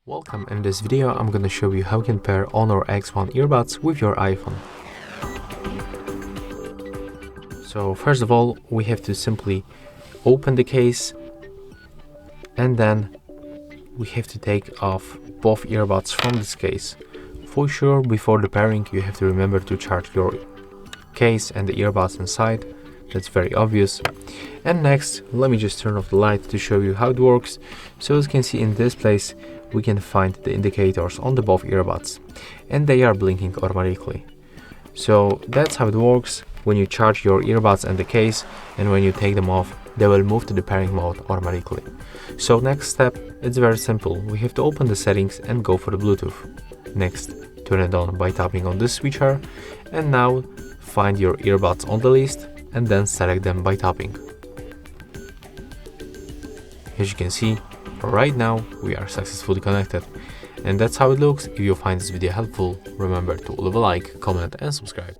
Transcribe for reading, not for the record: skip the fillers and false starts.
Welcome. In this video I'm gonna show you how you can pair Honor X1 earbuds with your iPhone. So first of all, we have to simply open the case and then we have to take off both earbuds from this case. For sure, before the pairing you have to remember to charge your case and the earbuds inside. That's very obvious. And next, let me just turn off the light to show you how it works. So as you can see in this place, we can find the indicators on the both earbuds and they are blinking automatically. So that's how it works when you charge your earbuds and the case, and when you take them off, they will move to the pairing mode automatically. So next step, it's very simple. We have to open the settings and go for the Bluetooth. Next, turn it on by tapping on this switcher, and now find your earbuds on the list and then select them by tapping. As you can see, right now we are successfully connected, and that's how it looks. If you find this video helpful, remember to leave a like, comment and subscribe.